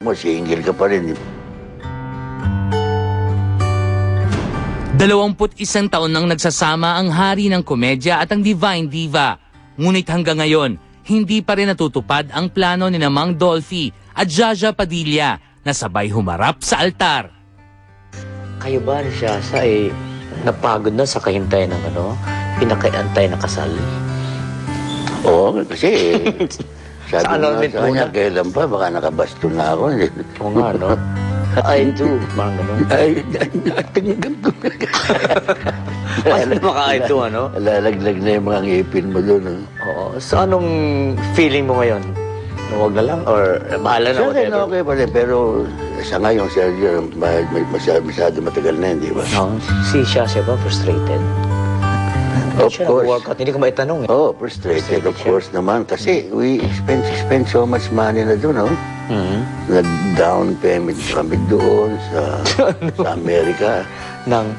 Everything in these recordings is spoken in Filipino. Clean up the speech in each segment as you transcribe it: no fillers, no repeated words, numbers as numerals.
mo, single ka pa rin. 21 taon nang nagsasama ang hari ng komedya at ang Divine Diva. Ngunit hanggang ngayon, hindi pa rin natutupad ang plano ni Mang Dolphy at Jaja Padilla na sabay humarap sa altar. Kayo ba, Shasa, napagod na sa kahintay ng pinakaantay na kasal? Oo, kasi sabi nga sa kanya, kailan pa, baka nakabaston na ako. Oo nga, no? I do. Parang gano'n. Ay, natinggap ko na. Paano maka-I do, ano? Lalaglag na yung mga ngipin mo doon. Oo. So, anong feeling mo ngayon? Huwag na lang? Or bahala na? Sa akin, okay pa rin. Pero sa ngayon, Sergio, masyado matagal na yun, di ba? No. Si Shasha ba frustrated? Of course. Workout. Hindi ko maitanong. Oh, frustrated, of course naman. Kasi we spend so much money na doon, no? Nag-down payment kami doon sa Amerika. Nang?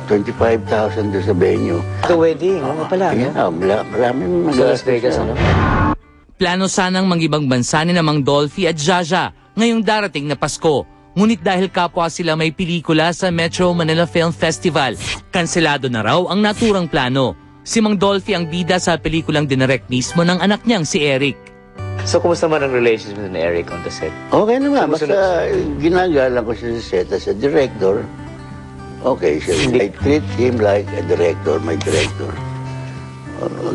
25,000 doon sa venue. The wedding, ano pala, no? Maraming Sa Las Vegas, ano? Plano sanang mangibang bansa ni Mang Dolphy at Jaja ngayong darating na Pasko. Ngunit dahil kapwa sila may pelikula sa Metro Manila Film Festival, kanselado na raw ang naturang plano. Si Mang Dolphy ang bida sa pelikulang dinirect mismo ng anak niyang si Eric. So, kumusta man ang relationship with Eric on the set? Okay naman. Basta ginagalang ko siya sa set as a director. Okay, I treat him like a director, my director.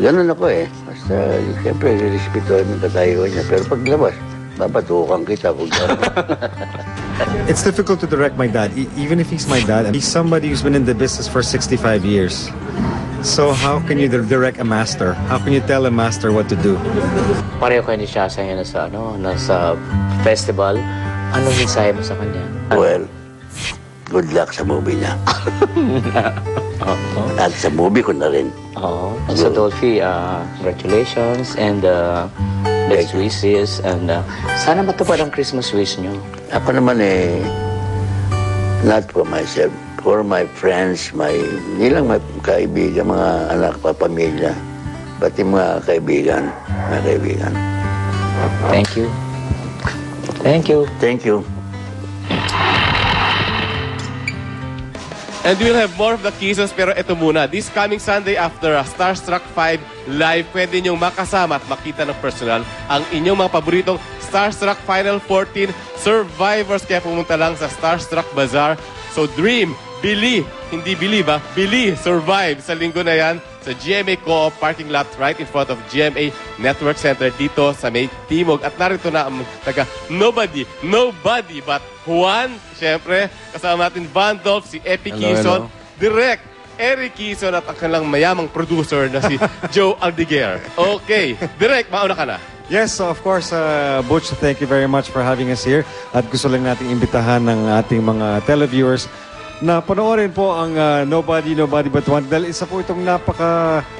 Ganun ako eh. Basta, siyempre, respetuhin yung katayuan niya. Pero paglabas, babatukan kita. It's difficult to direct my dad, even if he's my dad. He's somebody who's been in the business for 65 years. So how can you direct a master? How can you tell a master what to do? Pareho kayo ni Shasha ngayon nasa festival. Anong mensahe mo sa kanya? Well, good luck sa movie niya. At sa movie ko na rin. Oo. So Dolphy, congratulations and best wishes. And sana matupad ang Christmas wish nyo. Ako naman not for myself, for my friends, hindi lang my kaibigan, mga anak, pamilya, pati mga kaibigan. Thank you. Thank you. Thank you. And we'll have more of the Quezons, pero ito muna. This coming Sunday after Starstruck 5 Live, pwede niyong makasama at makita ng personal ang inyong mga paboritong Starstruck Final 14 Survivors. Kaya pumunta lang sa Starstruck Bazaar. So dream, believe, hindi believe believe, survive sa linggo na yan sa GMA Co-op parking lot right in front of GMA Network Center dito sa May Timog. At narito na ang taga nobody but Juan. Siyempre, kasama natin Van Dolph, si Epi Quezon, Direk Eric Quezon at ang kanilang mayamang producer na si Joe Aldeguer. Okay, Direk, mauna ka na. Yes, so of course, Butch, thank you very much for having us here. At gusto lang nating imbitahan ng ating mga televiewers na panoorin po ang Nobody But One. Dahil isa po itong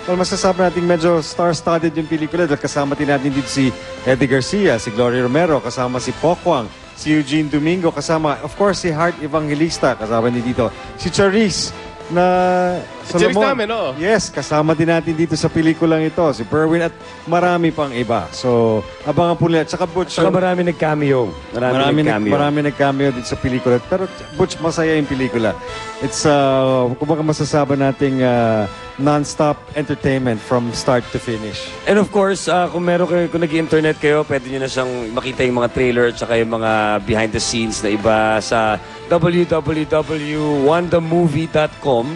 masasabi natin medyo star-studded yung pelikula. Dahil kasama din natin dito si Eddie Garcia, si Gloria Romero, kasama si Pokwang, si Eugene Domingo, kasama, of course, si Heart Evangelista, kasama din dito. Si Charisse na Charisse Solomon. namin, oo. Yes, kasama din natin dito sa pelikulang ito. Si Berwin at marami pang iba. So, abangan po nila. Tsaka Butch. Saka marami nag-cameo. Marami nag-cameo dito sa pelikula. Pero Butch, masaya yung pelikula. It's, kumbaga masasabi nating non-stop entertainment from start to finish. And of course, kung nag-internet kayo, pwede nyo na siyang makita yung mga trailer at saka yung mga behind the scenes na iba sa www.wandamovie.com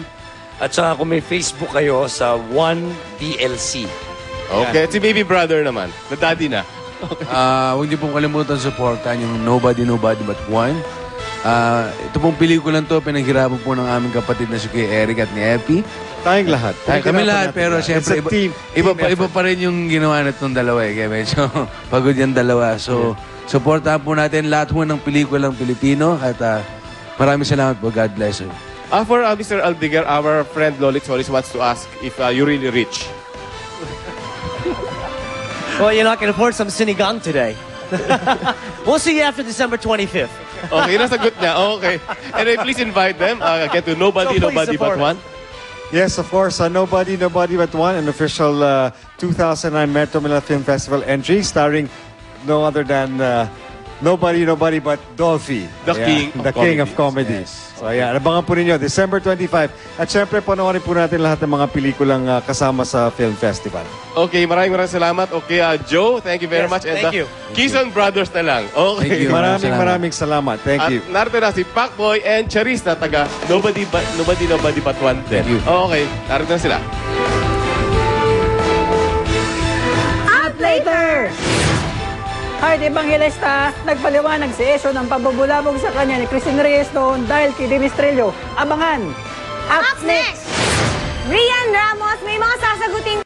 at saka kung may Facebook kayo sa OneDLC. Okay, si baby brother naman, na daddy na. Huwag niyo pong kalimutan supportan yung Nobody But One. Ito pong pelikulang to, pinaghirapan po ng aming kapatid na si Kuya Eric at ni Epi. Tayong lahat. Kami lahat, pero siyempre, iba pa rin yung ginawa na itong dalawa eh. Kaya medyo pagod yung dalawa. So, supportahan po natin lahat po ng pelikulang Pilipino at maraming salamat po. God bless you. For Mr. Aldeguer, our friend Lolit Solis wants to ask if you're really rich. Well, you're not going to afford some sinigang today. We'll see you after December 25th. Okay, nasagot niya. Okay. Anyway, please invite them. Get to Nobody But One. Yes, of course. Nobody But One, an official 2009 Metro Manila Film Festival entry starring no other than Nobody but Dolphy. The king of the king of comedies. comedy. So ayan, abangan po ninyo, December 25. At syempre, panoorin po natin lahat ng mga pelikulang kasama sa film festival. Okay, maraming salamat. Okay, Joe, thank you very much. And thank you. Quezon Brothers na lang. Okay. Thank you. Maraming salamat. Thank you. At narito na si Pacboy and Charis na taga Nobody But One din. Thank you. Okay, narito na sila. At later! Heart Evangelista, nagpaliwanag si Esho ng pambubulabog sa kanya ni Christine Reyes noon dahil kay Dennis Trello. Abangan! Up next! Rian Ramos may mga sasagutin